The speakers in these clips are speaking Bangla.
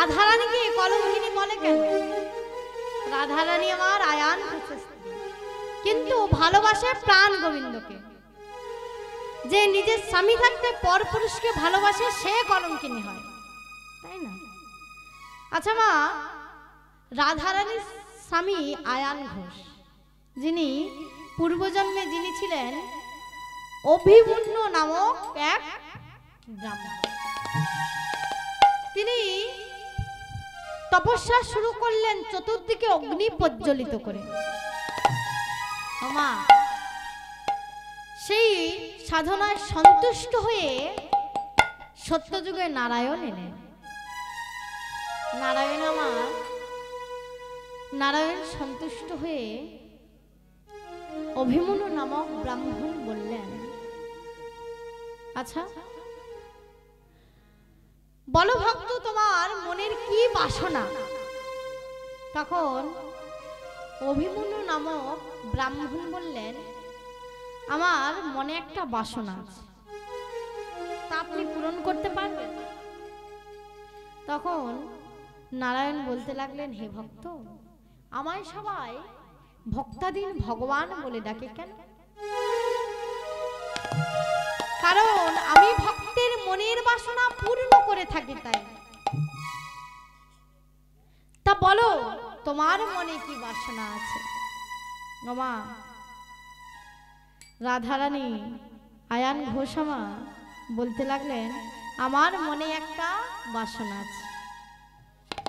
রাধারানীকে কলঙ্কিনী বলে কেন? রাধারানী আমার আয়ান ঘোষের স্ত্রী, কিন্তু ভালোবাসে প্রাণ গোবিন্দকে। যে নিজের স্বামী থাকতে পর পুরুষকে ভালোবাসে সে কলঙ্কিনী হয়, তাই না? আচ্ছা মা, রাধারানীর স্বামী আয়ান ঘোষ, যিনি পূর্বজন্মে যিনি ছিলেন অভিমন্যু নামক এক ব্রাহ্মণ, তিনি তপস্যা শুরু করলেন চতুর্দিকে অগ্নি প্রজ্বলিত করে। মা, সেই সাধনায় সন্তুষ্ট হয়ে সত্যযুগে নারায়ণ এলেন। নারায়ণ আমার নারায়ণ সন্তুষ্ট হয়ে অভিমন্যু নামক ব্রাহ্মণ বললেন, আচ্ছা বলো ভক্ত, তোমার মনের কি বাসনা? তখন অভিমন্যু নামক ব্রাহ্মণ বললেন, আমার মনে একটা বাসনা আছে, তা আপনি পূরণ করতে পারবেন? তখন নারায়ণ বলতে লাগলেন, হে ভক্ত, আমায় সবাই ভক্তাধীন ভগবান বলে ডাকে কেন? কারণ আমি ভক্তের মনের বাসনা পূর্ণ করে থাকি, তাই। তা বলো তোমার মনে কি বাসনা আছে? মা, রাধারানী আয়ান ঘোষামা বলতে লাগলেন, আমার মনে একটা বাসনা আছে।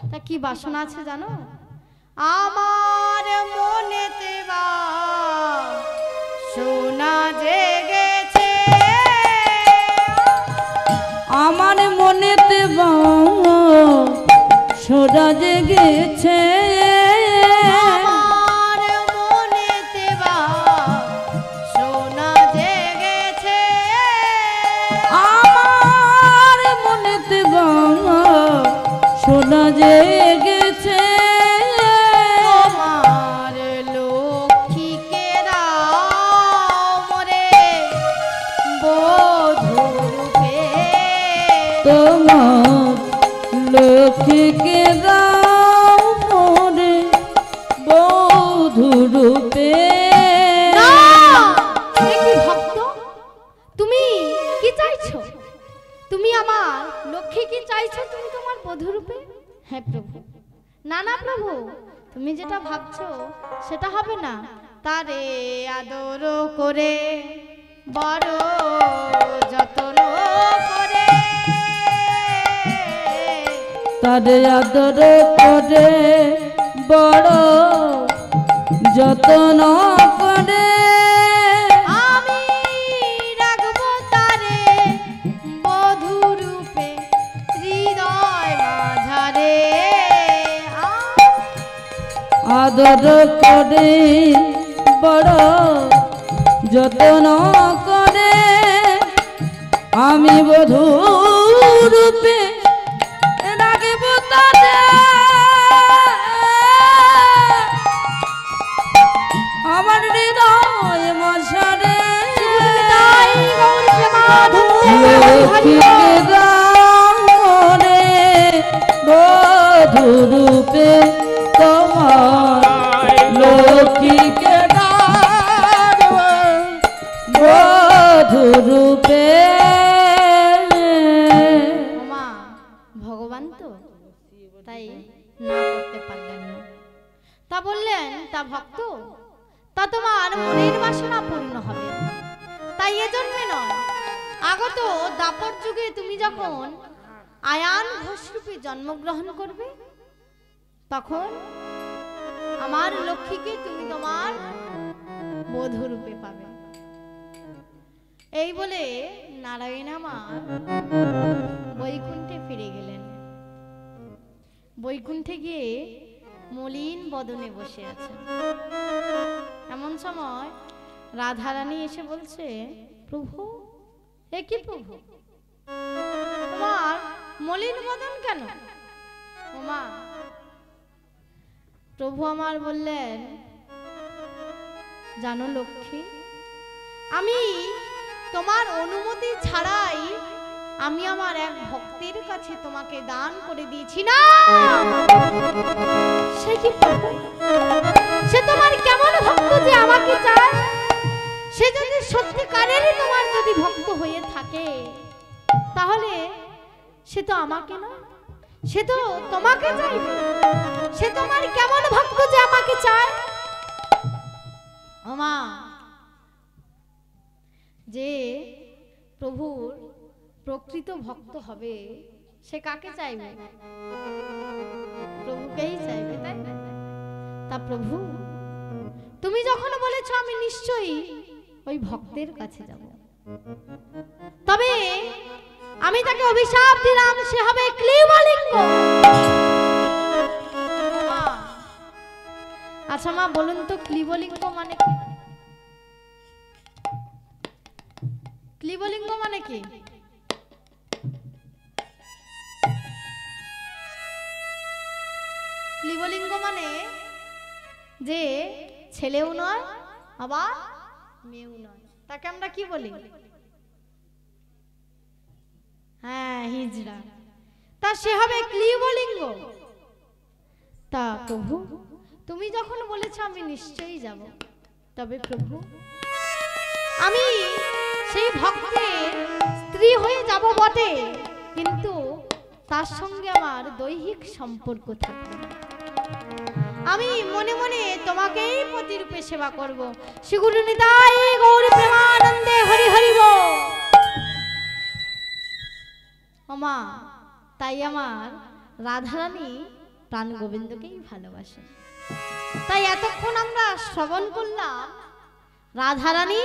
তা কি বাসনা আছে জানো? আমার মনেতে বাসনা জেগেছে, আমার মনেতে বাসনা জেগেছে, আমার মনেতে বাসনা জেগেছে, আমার মনেতে বাসনা জেগেছে, তোমার লক্ষ্মীকে দাও মোরে বধূরূপে, তোমার লক্ষ্মীকে দাও মোরে বধূরূপে। ভক্ত, তুমি কি চাইছো? তুমি আমার লক্ষ্মী কি চাইছো? তুমি তোমার বধূরূপে? হ্যাঁ প্রভু। না না প্রভু, তুমি যেটা ভাবছো সেটা হবে না। তারে আদর করে বড় যত্ন করে, তারে আদর করে বড় যত্ন করে, আমি রাখবো তারে বধূরূপে হৃদয় মাঝারে। আদর করে বড় যত্ন করে, আমি বধূরূপে রাখব তারে, আমার হৃদয় মশারে। লক্ষ্মীকে দাও মোরে বধূরূপে, তোমার লক্ষ্মীকে দাও বধূরূপে। মা, ভগবান তো তাই না করতে পারলেন না। তা বললেন, তা ভক্ত, তা তোমার মনের বাসনা পূর্ণ হবে, তাই এ জন্মে নয়, আগত দাপর যুগে তুমি যখন আয়ান ঘোষরূপে জন্মগ্রহণ করবে, তখন আমার লক্ষ্মীকে তুমি তোমার বধূরূপে পাবে। এই বলে নারায়ণ আমার বৈকুণ্ঠে ফিরে গেলেন। বৈকুণ্ঠে গিয়ে মলিন বদনে বসে আছেন। এমন সময় রাধারানী এসে বলছে, প্রভু, এ কি প্রভু, তোমার মলিন বদন কেন? ওমা, প্রভু আমার বললেন, জানো লক্ষ্মী, আমি তোমার অনুমতি ছাড়াই আমি আমার এক ভক্তের কাছে তোমাকে দান করে দিয়েছি না। সে কি প্রভু, সে তোমার কেমন ভক্ত যে আমাকে চায়? সে যদি সত্যিকারেরই তোমার যদি ভক্ত হয়ে থাকে তাহলে সে তো আমাকে না, সে তো তোমাকে চাইবে। সে তোমার কেমন ভক্ত যে আমাকে চায়? ওমা, যে প্রভুর প্রকৃত ভক্ত হবে সে কাকে চাইবে? প্রভুকেই চাইবে, তাই না? তা প্রভু, তুমি যখন বলেছ আমি নিশ্চয়ই ওই ভক্তের কাছে যাব, তবে আমি তাকে অভিশাপ দিলাম সে হবে ক্লীবলিঙ্গ। আচ্ছা মা বলুন তো ক্লীবলিঙ্গ মানে কি? ক্লীবলিঙ্গ মানে কি? ক্লীবলিঙ্গ মানে যে ছেলেও নয় আবার মেয়েও নয়, তাকে আমরা কি বলি? হ্যাঁ, হিজড়া। তা সে হবে ক্লীবলিঙ্গ। তা প্রভু, তুমি যখন বলেছ আমি নিশ্চয়ই যাব, তবে প্রভু আমি সেই ভক্তের স্ত্রী হয়ে যাব বটে, কিন্তু তার সঙ্গে আমার দৈহিক সম্পর্ক থাকবে। আমি মনে মনে তোমাকেই প্রতিরূপে সেবা করব। শ্রী গুরু নিতাই গৌর প্রেমানন্দে হরি হরি বল। ওমা, তাই আমার রাধারানী প্রাণ গোবিন্দকেই ভালোবাসে। তাই এতক্ষণ আমরা শ্রবণ করলাম রাধারানী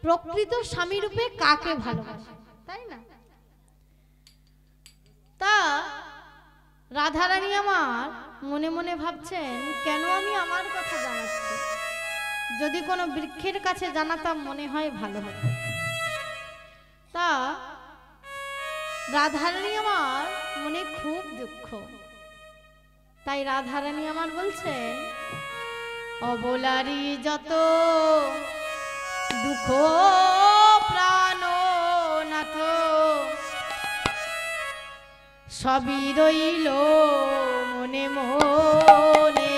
প্রকৃত স্বামী রূপে কাকে ভালোবাসে, তাই না? তা রাধারানী আমার মনে মনে ভাবছেন কেন আমি আমার কথা জানাচ্ছি, যদি কোনো বৃক্ষের কাছে জানাতাম মনে হয় ভালো হতো। তা রাধারানী আমার মনে খুব দুঃখ। তাই রাধারানী আমার বলছেন, অবলারি যত দুঃখ প্রাণনাথ সবই রইল মনে মনে।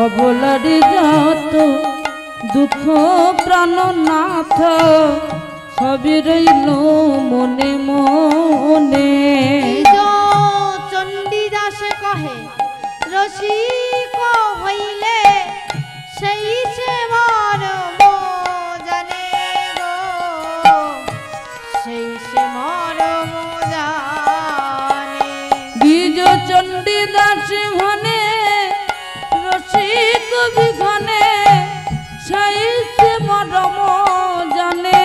অবলারি যত দুঃখ প্রাণনাথ সবই রইল মনে মনে। চণ্ডীদাসে কহে রসিক হইলে সেই সে মরম জানে গো, সেই সে মরম জানে। দ্বিজ চণ্ডীদাস ঘনে রসিক বিঘনে সেই সে মরম জানে,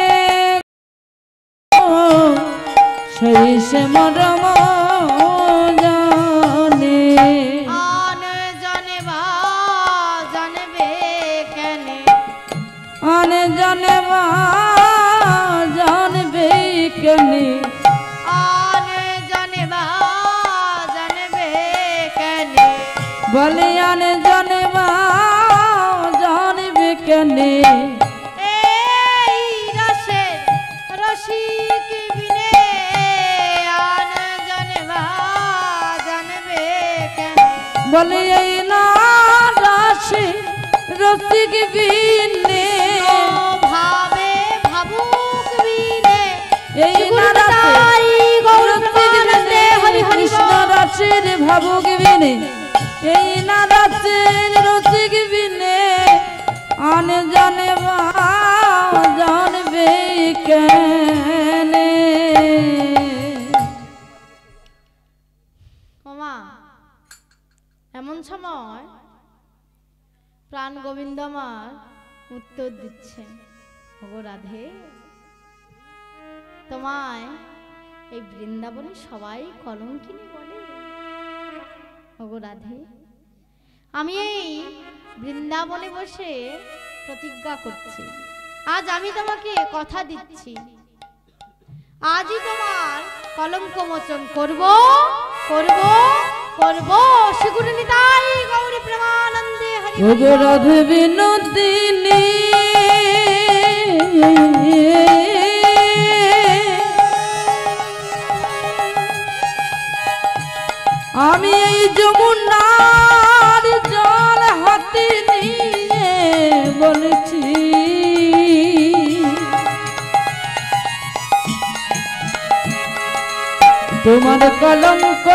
সেই সে মরম জানে। আন জানে বা জানবে কেনে, আন জানে বা জানবে কেনে, আন জানে বা জানবে কেনে। বলে আন জানে বা জানবে কেনে। এই রসে রসিক বিনে আন জানে বা জানবে কেনে। বলে এই না রাশি রসিক বিনে, ভাবে ভাবুক বিনে। এই না রাশি গৌরপ্রেমানন্দে হরি হরি কৃষ্ণ রাশির ভাবুক বিনে, এই না রাশির রসিক বিনে আন জানে বা জানবে কেনে। ওমা, এমন সময় প্রাণ গোবিন্দ আমার উত্তর দিচ্ছে, ওগো রাধে, তোমায় এই বৃন্দাবনে সবাই কলঙ্কিনী বলে। ওগো রাধে, আমি এই বৃন্দাবনে বসে প্রতিজ্ঞা করছি, আজ আমি তোমাকে কথা দিচ্ছি, আজই তোমার কলঙ্ক মোচন করব করব করব। শ্রী গুরু নিতাই গৌর প্রেমানন্দে হরি হরি ওগো রাধে বিনোদিনী আমি এই যমুনার জল হাতে নিয়ে বলেছি তোমার কলঙ্ক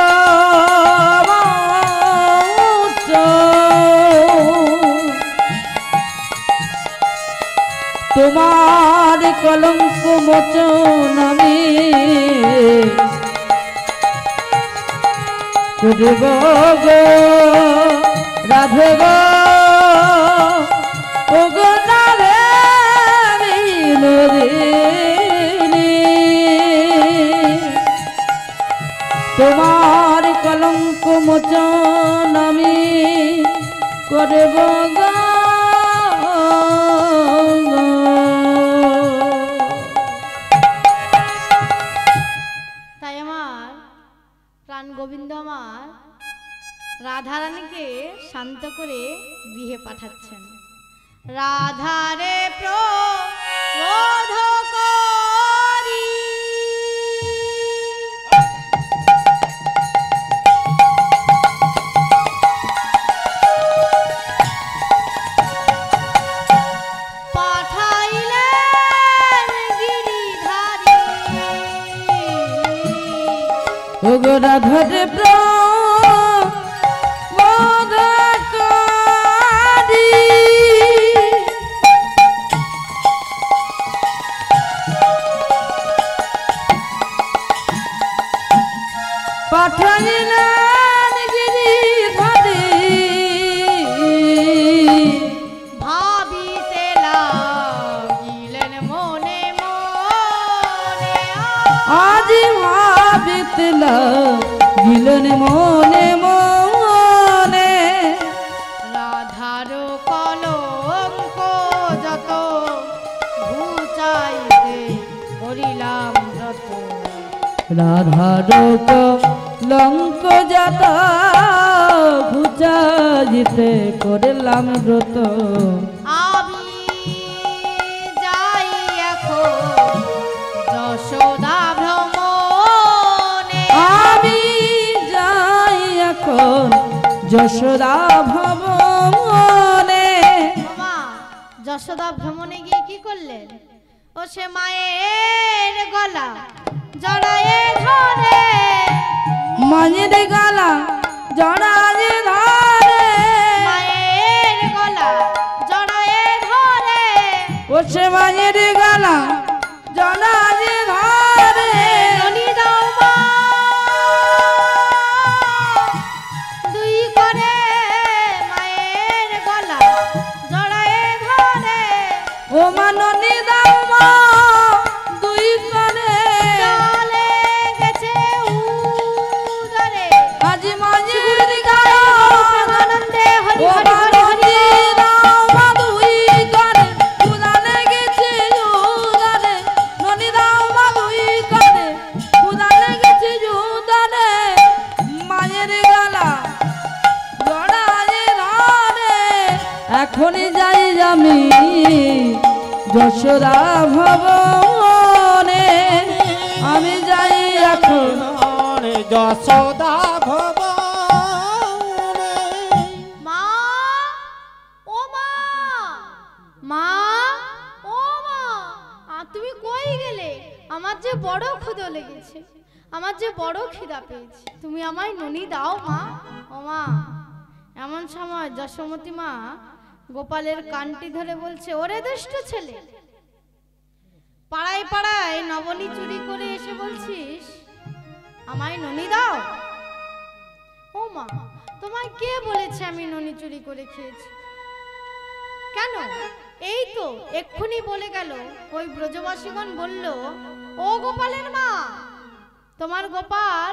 তোমার কলঙ্ক মোচন আমি করব গো রাধে গো ও গো রাধে বিনোদিনী তোমার কলঙ্ক মোচন আমি করব গো। তাই আমার প্রাণ গোবিন্দ আমার রাধারানীকে শান্ত করে গৃহে পাঠাচ্ছেন। রাধারে প্রবোধ করি পাঠাইলেন গিরিধারী ও গো রাধারে প্রবোধ করি পাঠাইলেন গিরিধারী ভাবিতে লাগিলেন মনে মনে আজ ভাবিতে লাগিলেন মনে মনে রাধার কলঙ্ক যত ঘুচাইতে করিলাম যত রাধার কলঙ্ক যত ঘুচাইতে করিলাম ব্রত আমি যাই এখন যশোদা ভ্রমণে আমি যাই এখন যশোদা ভবনে বাবা যশোদা ভ্রমণে গিয়ে কি করলেন? ও সে মায়ের গলা জড়ায়ে ধরে মায়ের গলা জড়ায়ে ধরে মায়ের গলা জড়ায়ে ধরে ও সে মায়ের গলা জড়ায়ে ধরে ননি দাও মা দুই করে মায়ের গলা জড়ায়ে ধরে ও মাননি দাও মা দুই করে চলে গেছে উদরে আজ মায়ের গলা আনন্দে হরি ও হরি হরি হরি মাননি দাও মা দুই করে উদানে গেছে উদানে ননি দাও মা দুই করে উদানে গেছে উদানে মায়ের গলা জড়ায়ে ধরে এখনই যাই আমি যশোদা ভবনে আমি যাই এখন যশোদা ভবনে মা ও মা মা ও মা তুমি কই গেলে? আমার যে বড় ক্ষুধা লেগেছে, আমার যে বড় খিদা পেয়েছে, তুমি আমায় ননি দাও মা। ও মা এমন সময় যশোমতী মা গোপালের কানটি ধরে বলছে, ওরে দুষ্ট ছেলে, পাড়ায় পাড়ায় নবনী চুরি করে এসে বলছিস আমায় ননি দাও? ও মা তোমায় কে বলেছে আমি ননি চুরি করে খেয়েছি? কেন? এই তো এক্ষুনি বলে গেল, ওই ব্রজবাসীগণ বলল, ও গোপালের মা, তোমার গোপাল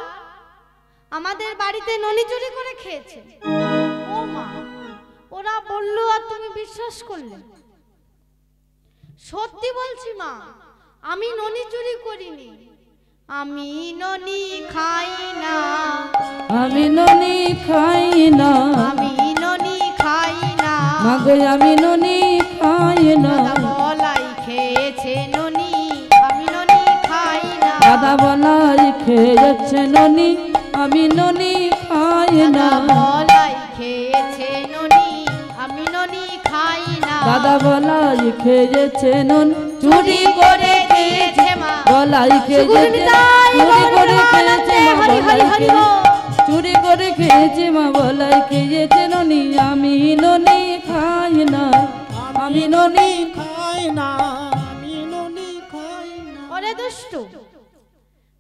আমাদের বাড়িতে ননি চুরি করে খেয়েছে। ও মা ওরা বলল আর তুমি বিশ্বাস করলে? সত্যি বলছি মা, আমি ননি চুরি করিনি, আমি ননি খাই না, আমি ননি খাই না আমি ননি খাই না, মাগো আমি ননি খাই না দাদা বলাই খেয়েছে ননি, আমি ননি খাই না, দাদা বলাই খেয়েছে ননি আমি ননি খাই খাই না বলাই খেয়েছে ননি আমি ননি খাই না দাদা বলাই খেয়েছে নন চুরি করে খেয়েছে মা বলাই খেয়েছে চুরি করে খেয়েছে মা বলাই খেয়েছে চুরি করে খেয়েছে মা বলাই খেয়েছে ননি আমি ননি খাই না আমি ননি খাই না আমি ননি খাই না। ওরে দুষ্টু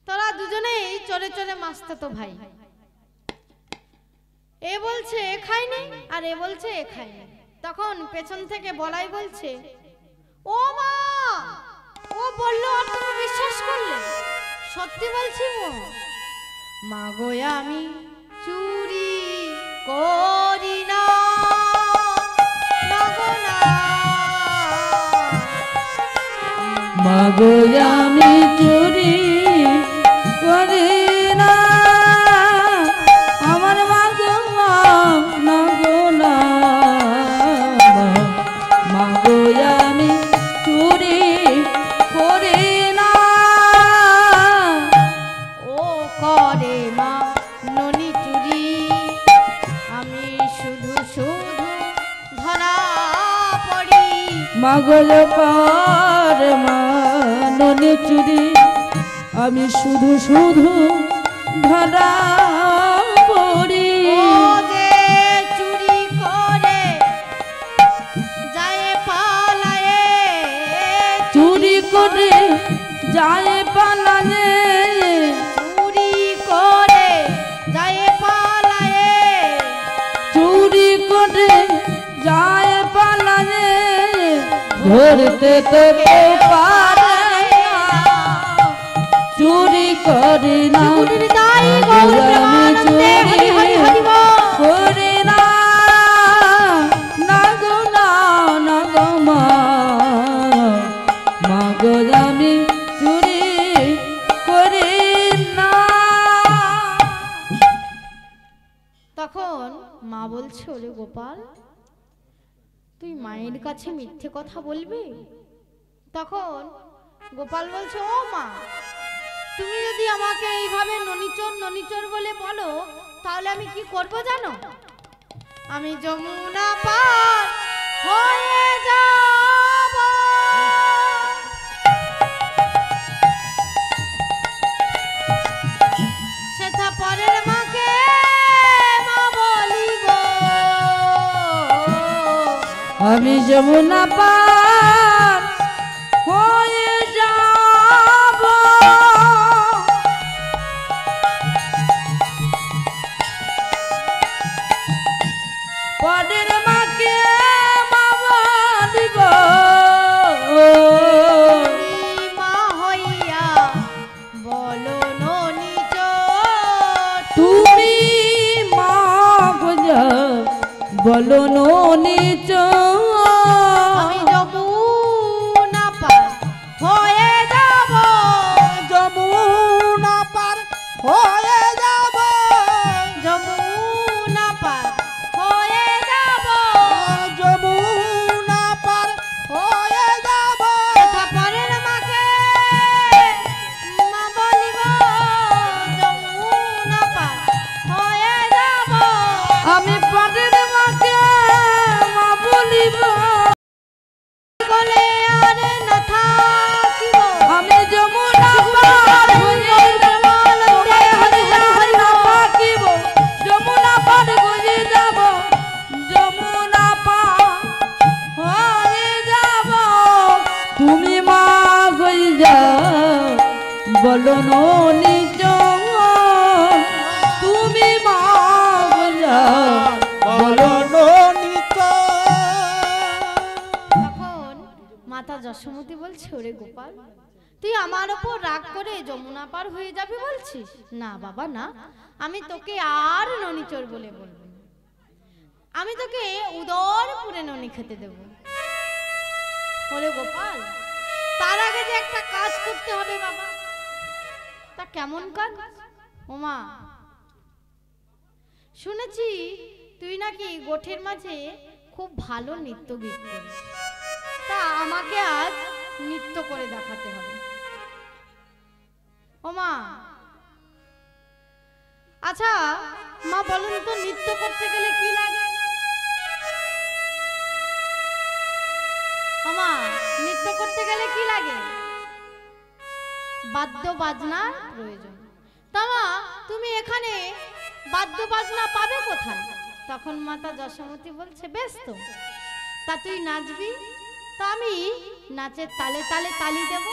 তোরা দুজনেই চলে চলে মাস্তাতো ভাই এ বলছে এ খাইনি আর এ বলছে এ খাইনি তখন পেছন থেকে বলাই বলছে ও মা ও বললো আর তুমি বিশ্বাস করলে সত্যি বলছি মা গো আমি চুরি করি না না গো না মাগো আমি চুরি করি না আমার মাগো না গো না মাগো আমি চুরি করি না ও করে মা ননি চুরি আমি শুধু শুধু ধরা পড়ি মাগো কর মাননে চুরি আমি শুধু শুধু ধরা পড়ি ও যে চুরি করে যায় পালায়ে চুরি করে যায় পালানে চুরি করে যায় পালায়ে চুরি করে যায় পালানে ধরতে তো কেউ পারে না চুরি করি না চুরির দায় গৌর আমি প্রেমানন্দে হরি হরি হরি বল। করি না না গো না না গো মা মা গো আমি চুরি করি না তখন মা বলছে ওরে গোপাল তুই মায়ের কাছে মিথ্যে কথা বলবি তখন গোপাল বলছে ও মা তুমি যদি আমাকে এইভাবে ননিচোর ননিচোর বলে বলো তাহলে আমি কি করব জানো আমি যমুনা পার হয়ে যাব সেটা পরের মাকে মা বলিব আমি যমুনা পার হয়ে যাব পরের মাকে মা বলিব মা হইয়া বলো ননিচোর তুমি মা গোজা বলো নিচ আমি যমুনা পার হয়ে যাব যমুনা পার হয়ে যাব যমুনা পার হয়ে যাব যমুনা পার হয়ে যাব সেটা পরের মাকে মা বলিব যমুনা পার হয়ে যাব আমি পরের মাকে মা বলিব বলে আর না থাকিব আমি যমুনা পার হয়ে যাব থাকিব যমুনা পার হয়ে যাব যমুনা পার হয়ে যাব তুমি মা হয়ে যাও বলো নিজ তুমি মা হয়ে যাও বলো নিত তখন মাতা যশোমতী বলছে ওরে গোপাল তুই আমার ওপর রাগ করে যমুনা পার হয়ে যাবে বলছিস না বাবা না আমি তোকে আর ননিচোর বলে বলবো না। আমি তোকে উদরপুরে ননি খেতে দেব ওরে গোপাল তার আগে যে একটা কাজ করতে হবে বাবা তা কেমন কাজ ওমা শুনেছি তুই নাকি গোঠের মাঝে খুব ভালো নৃত্য গীত করিস তা আমাকে আজ নৃত্য করে দেখাতে হবে ওমা আচ্ছা মা বলুন তো নৃত্য করতে গেলে কি লাগে? আমা নৃত্য করতে গেলে কি লাগে? বাদ্য বাজনার প্রয়োজন। তামা তুমি এখানে বাদ্য বাজনা পাবে কোথায়? তখন মাতা যশোমতী বলছে বেশ তো, তা তুই নাচবি, তা আমি নাচের তালে তালে তালি দেব।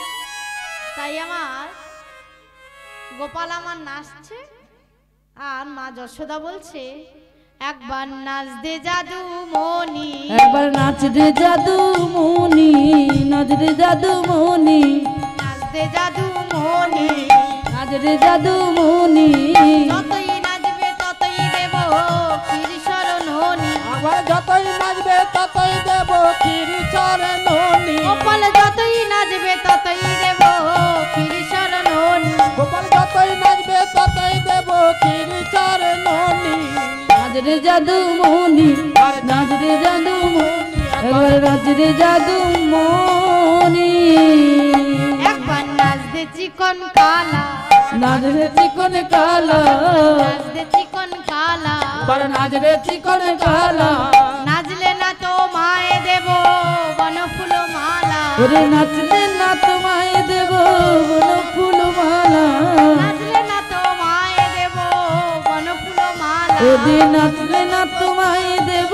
তাই আমার গোপাল আমার নাচছে, আর মা যশোদা বলছে একবার নাচ দে জাদু মনি, একবার নাচ রে জাদু মনি, নাচ রে জাদু মনি, নাচ দে জাদু মনি, নাচ রে জাদু মনি। যতই নাচবে ততই দেব ক্ষীর শরণনি, আবার যতই নাচবে ততই দেব ক্ষীর চরণনি, গোপাল যতই নাচবে ততই দেব ক্ষীর শরণনি, গোপাল যতই নাচবে ততই দেব ক্ষীর চরণনি। নাচ রে জাদু মনি, নাচ রে জাদু মনি, একবার নাচ রে জাদু মনি। একবার নাচ দে চিকন কালা, নাচ রে চিকন কালা, নাচ দে চিকন কালা, একবার নাচ রে চিকন কালা। নাচলে না তো মায়ে দেব বনফুল মালা, ওরে নাচলে না তোমায় দেব বন ফুল মালা, নাচলে না তো মায়ে দেব বনফুল মালা, ওরে নাচলে না তোমায় দেব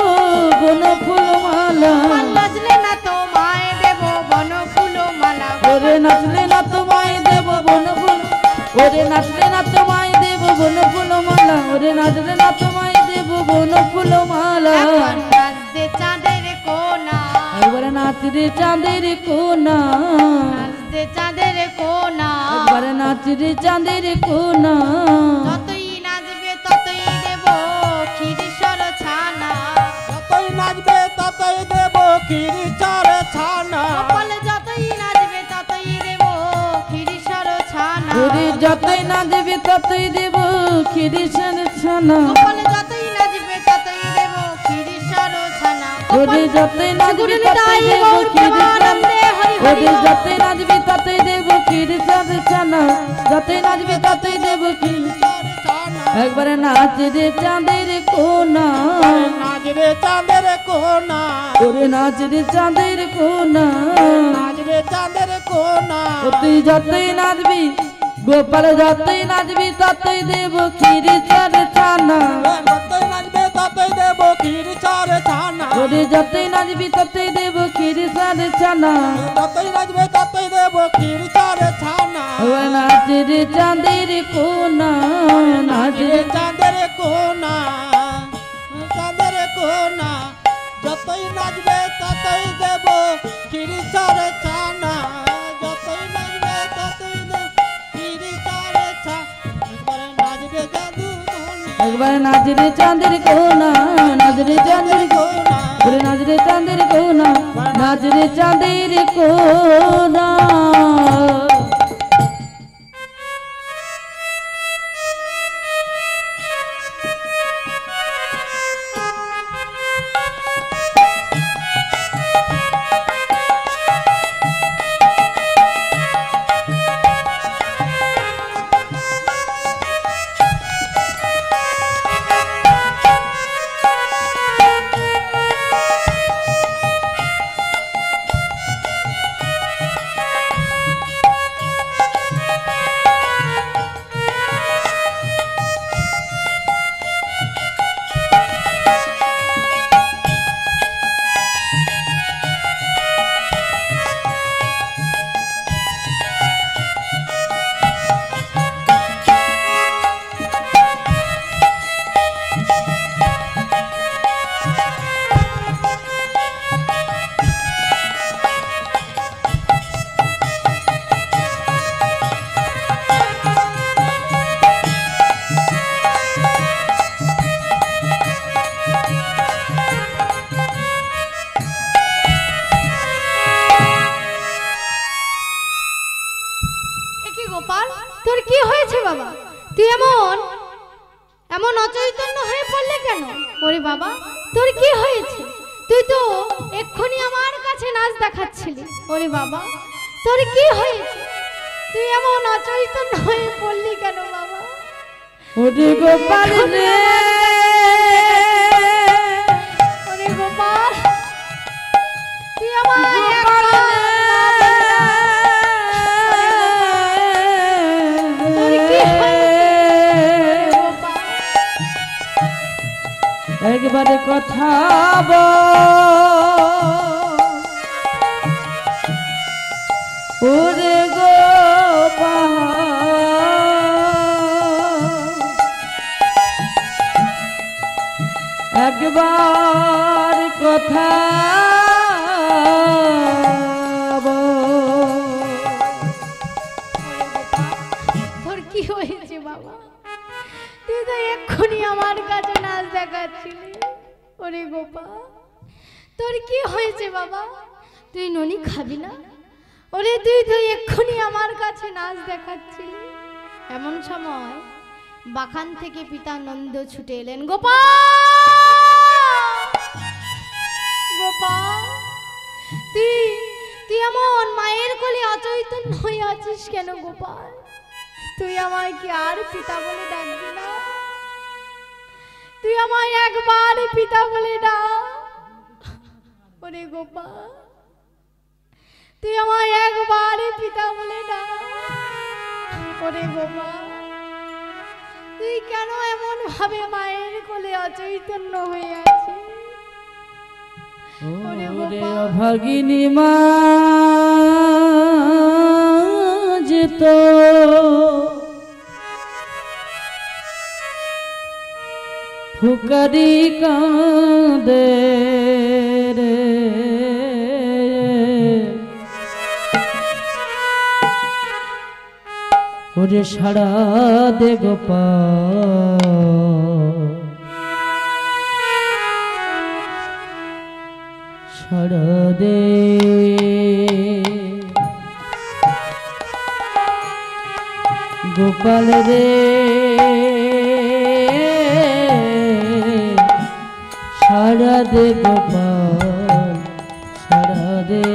বন ফুল মালা, নাচলে না তো মায়ে দেব বনফুল মালা, ওরে নাচলে না তোমায় দেব বন ফুল, ওরে নাচলে না তোমায় দেব বন ফুল মালা, ওরে নাচলে না তোমায় দেব বন ফুল মালা। একবার নাচ দে চাঁদের কোনা, একবার নাচ রে চাঁদের কোনা, নাচ দে চাঁদের কোনা, একবার নাচ রে চাঁদের কোনা। যতই নাচবে ততই দেব ক্ষীর সর ছানা, যতই নাচবে ততই দেব ক্ষীর চর ছানা, গোপাল যতই নাচবে ততই দেব ক্ষীর সর ছানা, ওরে যতই নাচবে ততই দেব ক্ষীরিসের ছানা, গোপাল যতই নাচবে ততই দেব ক্ষীর সর ছানা, ওরে যতই নাচবে ততই দেব ক্ষীরিসের, ওরে যতই নাচবে ততই দেব ক্ষীরিসের ছানা, যতই নাচবে ততই দেব ক্ষীর। চর ছানা। একবার নাচ রে চাঁদের কোনা, নাচ রে চাঁদের কোনা, ওরে নাচ রে চাঁদের কোনা, নাচ রে চাঁদের কোনা, ও তুই যতই নাচবি গোপাল যতই নাচবি ততই দেব ক্ষীরিসের ছানা, যতই নাচবে ততই দেব ক্ষীর চর ছানা, ওরে যতই নাচবি ততই দেব ক্ষীরিসের ছানা। যতই নাচবে ততই দেব ক্ষীর চর ছানা, ও নাচ রে চাঁদের কোনা, নাচ রে চাঁদের কোনা, চাঁদের কোনা, যতই নাচবে ততই দেব ক্ষীর চর ছানা, যতই নাচবে ততই দেব ক্ষীর চর ছানা। নাচবে জাদু মনি, একবার নাচ রে চাঁদের কোনা, নাচ রে চাঁদের কোনা, ওরে নাচ রে চাঁদের কোনা, নাচ রে চাঁদের কোনা। গোপাল তোর কি হয়েছে বাবা? তুই এমন এমন অচৈতন্য হয়ে পড়লে কেন? ওরে বাবা তোর কি হয়েছে? তুই তো এক্ষুনি আমার কাছে নাচ দেখাচ্ছিলি। ওরে বাবা তোর কি হয়েছে? তুই এমন অচৈতন্য হয়ে পড়লি কেন বাবা? ওরে গোপাল রে একবার কথা বল ওরে গোপাল একবার কথা তোর কি হয়েছে বাবা? তুই তো এক্ষুনি আমার কাছে নাচ দেখাচ্ছিলি। ওরে গোপা, তোর কি হয়েছে বাবা? তুই ননি খাবি না? ওরে তুই এক্ষুনি আমার কাছে নাচ দেখাচ্ছিলি। এমন সময় বাখান থেকে পিতা নন্দ ছুটে এলেন। গোপাল, গোপাল, তুই এমন মায়ের কোলে অচৈতন্য হয়ে আছিস কেন গোপাল? তুই আমায় কি আর পিতা বলে ডাকবি না? তুই আমায় একবার পিতা বলে ডাক। ওরে গোপাল, তুই আমায় একবার পিতা বলে ডাক। ওরে গোপাল, তুই কেন এমন ভাবে মায়ের কোলে অচৈতন্য হয়ে আছিস? ওরে গোপাল, অভাগিনী মা যেত ফুকারি কাঁদে রে ওরে সারা দে গোপাল সারা দে গোপাল রে সারা দে গোপাল সারা দে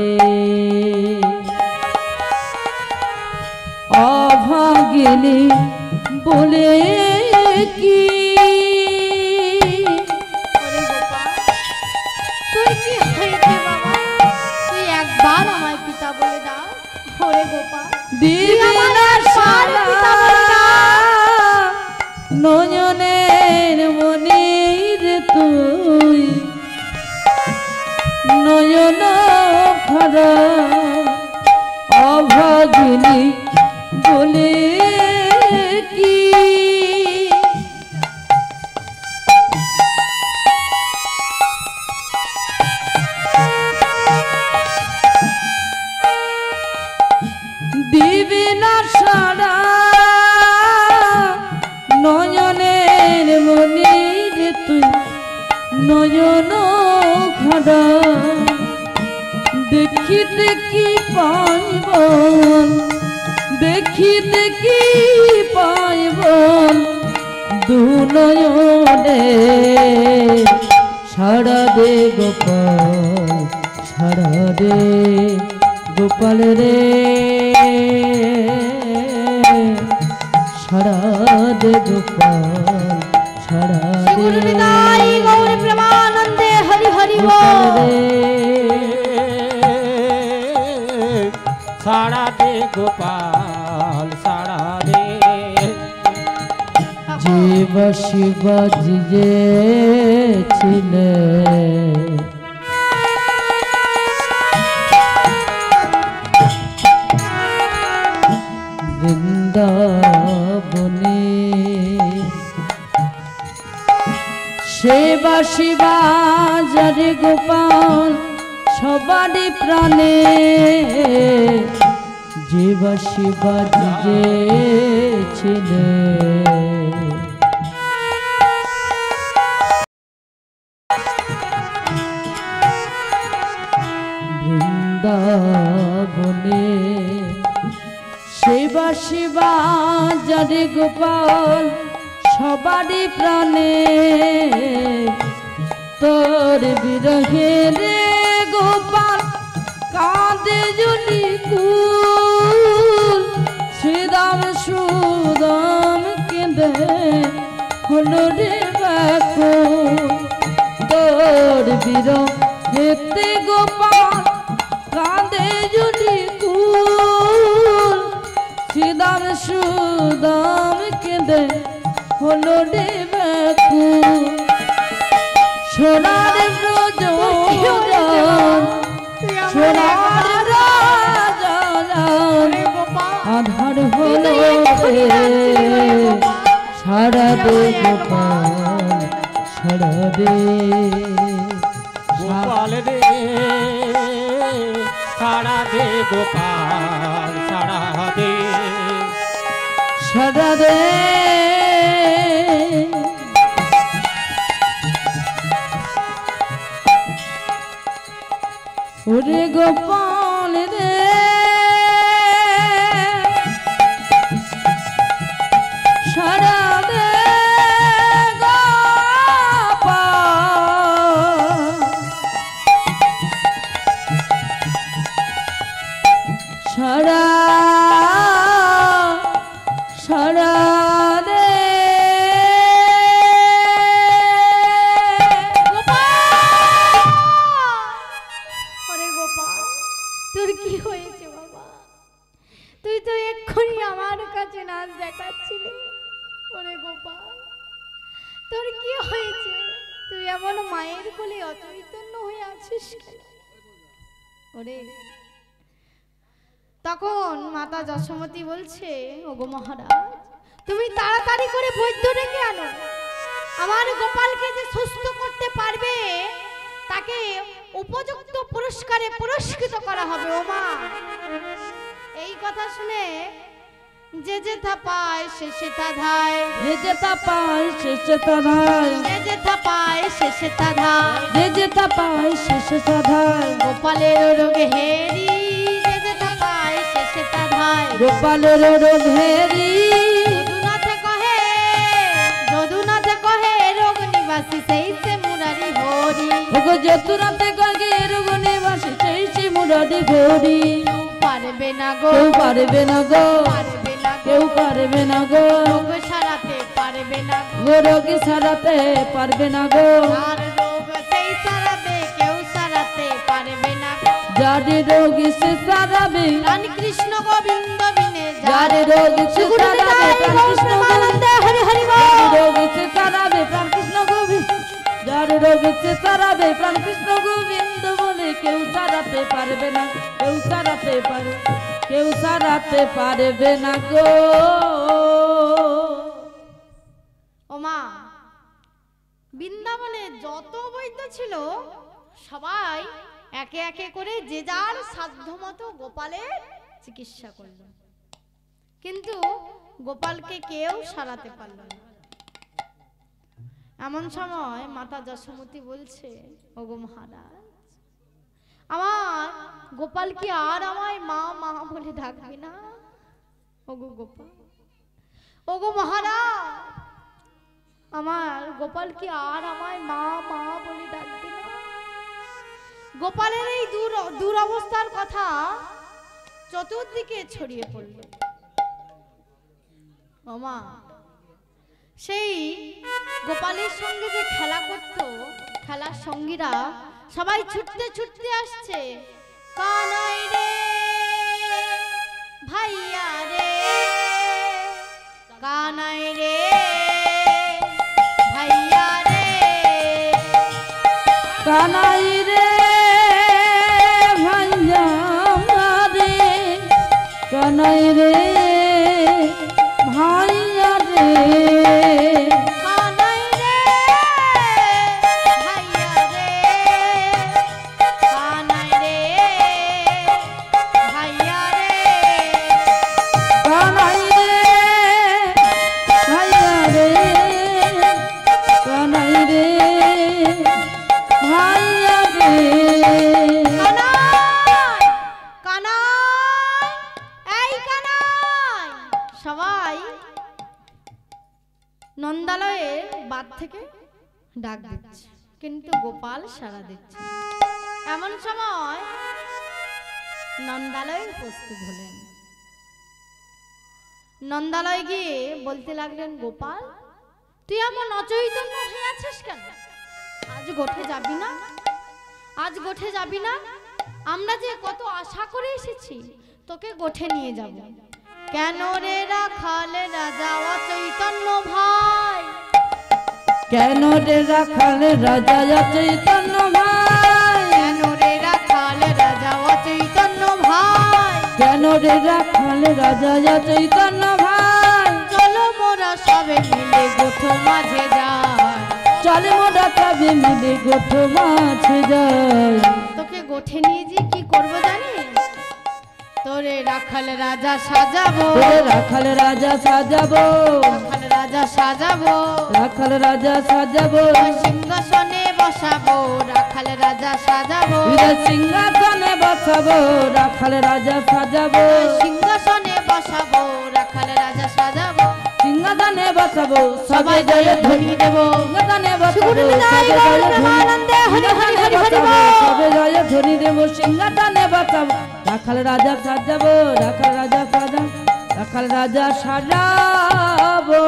অভাগিনী বলে কি ওরে গোপাল, তোর কি হয়েছে বাবা? তুই একবার আমায় পিতা বলে দাও। ওরে গোপাল, দিবি না সারা নয়নের মনির তুই নয়ন ভরা অভাগিনী বলে কি দিবি না সারা নয়নের মনির তুই নয়ন ঘরা দেখিতে কি পাইব দেখিতে কি পাইব দু নয়নে সারা দে গোপাল সারা দে গোপাল রে সারা দে গোপাল সারা দে গুরুবিদায়ী গৌর প্রেমানন্দে হরি হরি গোপাল বল। রে সারা দে গোপাল সারা দে জীব শিব যে ছিলে বৃন্দাবনে সেবা শিবা যারে গোপাল সবারই প্রাণে জীবা শিবা যে ছিলে বৃন্দাবনে সেবা শিবা যারে গোপাল সবারই প্রাণে তোর বিরহে রে গোপাল কাঁদে জলি কুল শ্রীরাম সুদাম কেঁদে হলো রে ব্যাকুল তোর বিরহেতে গোপাল কাঁদে জলি কুল শ্রীরাম সুদাম কেঁদে হলো রে ব্যাকুল সোনার ব্রজরাজন সোনার রাজন আধার হলো সারা দে গোপাল সারা দে গোপাল রে সারা দে গোপাল সারা দে সারা দে ওরে গোপাল রে সারা দে গোপাল সারা সারা দে ওরে গোপাল তোর কি হয়েছে বাবা? তুই তো এক্ষুনি আমার কাছে নাচ দেখাচ্ছিলি। ওরে গোপাল তোর কি হয়েছে? তুই এমন মায়ের কোলে অচৈতন্য হয়ে আছিস কেন? ওরে তখন মাতা যশোমতী বলছে, ওগো মহারাজ তুমি তাড়াতাড়ি করে বৈদ্য ডেকে আনো। আমার গোপালকে যে সুস্থ করতে পারবে তাকে উপযুক্ত পুরস্কারে পুরস্কৃত করা হবে। ও মা, এই কথা শুনে যে যেথা পায় সে সেথা ধায়, যে যেটা পায় সে সেটা ধায়, যে যেথা পায় সে সেথা ধায়, যে যেটা পায় সে সেটা ধায়, গোপালের রোগে হেরি যে যেথা পায় সে সেথা ধায়। গোপালের রোগ হেরি যদুনাথে কহে, যদুনাথে কহে রোগ নিবাসী সেই সে মুরারি হরি। ওগো যতুরাতে গগে রোগ নিবাসী সেই সে মুরারি হরি। পারবে না গো, কেউ পারবে না গো, পারবে না গো, কেউ পারবে না গো, রোগ সারাতে পারবে না গো, গো রোগী সারাতে পারবে না গো, আর রোগ সেই সারাবে কেউ সারাতে পারবে না গো। যার রোগী সে সারাবে, প্রাণ কৃষ্ণ গোবিন্দ বিনে যার রোগী সে সারাবে, প্রাণ কৃষ্ণ গোবিন্দ, হরি হরি যার রোগী সে সারাবে, প্রাণ কৃষ্ণ গোবিন্দ, যার রোগী সে সারাবে, প্রাণ কৃষ্ণ গোবিন্দ বলে কেউ সারাতে পারবে না, কেউ সারাতে পারে, কেউ সারাতে পারবে না গো। ও মা, বৃন্দাবনে যত বৈদ্য ছিল সবাই একে একে করে যে যার সাধ্যমতো গোপালের চিকিৎসা করল, কিন্তু গোপালকে কেউ সারাতে পারল না। এমন সময় মাতা যশোমতী বলছে, ওগো মহারাজ আমার গোপাল কি আর আমায় মা মা বলে ডাকবে না? ওগো গোপাল, ওগো মহারাজ আমার গোপাল কি আর আমায় মা মা বলে ডাকবে না? গোপালের এই দুরবস্থার কথা চতুর্দিকে ছড়িয়ে পড়ল। মামা, সেই গোপালের সঙ্গে যে খেলা করত, খেলার সঙ্গীরা সবাই ছুটতে ছুটতে আসছে। কানাই রে ভাইয়া রে, কানাই রে ভাইয়া রে, কানাই রে ভাইয়া রে, কানাই রে ভাইয়া রে, কানাই রে ভাইয়া রে, কানাই রে ভাইয়া রে, কানাই রে ভাইয়া রে, কানাই রে ভাইয়া রে। কানাই, কানাই, এই কানাই। সবাই নন্দালয়ের বাদ থেকে ডাক দিচ্ছে, কিন্তু গোপাল সাড়া দিচ্ছে। এমন সময় নন্দালয় উপস্থিত হলেন। নন্দালয় গিয়ে বলতে লাগলেন, গোপাল তুই এমন অচৈতন্য হয়ে আছিস কেন? আজ গোঠে যাবি না? আজ গোঠে যাবি না? আমরা যে কত আশা করে এসেছি তোকে গোঠে নিয়ে যাব। কেন রে রাখাল রাজা অচৈতন্য ভাই, কেন রে রাখাল রাজা চৈতন্য ভাই, কেন রে রাখাল রাজা অচৈতন্য ভাই, কেন রে রাখাল রাজা চৈতন্য ভাই, চলো মোরা সবে মিলে গোঠ মাঝে যাই। চলে মোরা তবে মিলে গোঠ মাঝে যাই। তোকে গোঠে নিয়ে যে কি করবো জানিস? তোরে রাখাল রাজা সাজাবো, ওরে রাখাল রাজা সাজাবো, রাখাল রাজা সাজাবো, রাখাল রাজা সাজাবো, সিংহাসনে বসাবো, রাখাল রাজা সাজাবো, হীরা সিংহাসনে বসাবো, রাখাল রাজা সাজাবো, সিংহাসনে বসাবো, রাখাল রাজা সাজাবো, সিংহাসনে বসাবো, সবাই সবাই জয় জয় ধ্বনি দেব। সিংহাসনে বসাবো, সুগুণ বিদায় সবাই জয় গৌর প্রেমানন্দে হরি হরি হরি হরি বল। সবাই জয় ধ্বনি দেব, সিংহাসনে বসাবো, রাখাল রাজা সাজাবো, রাখাল রাজা সাজাবো, রাখাল রাজা সাজাবো।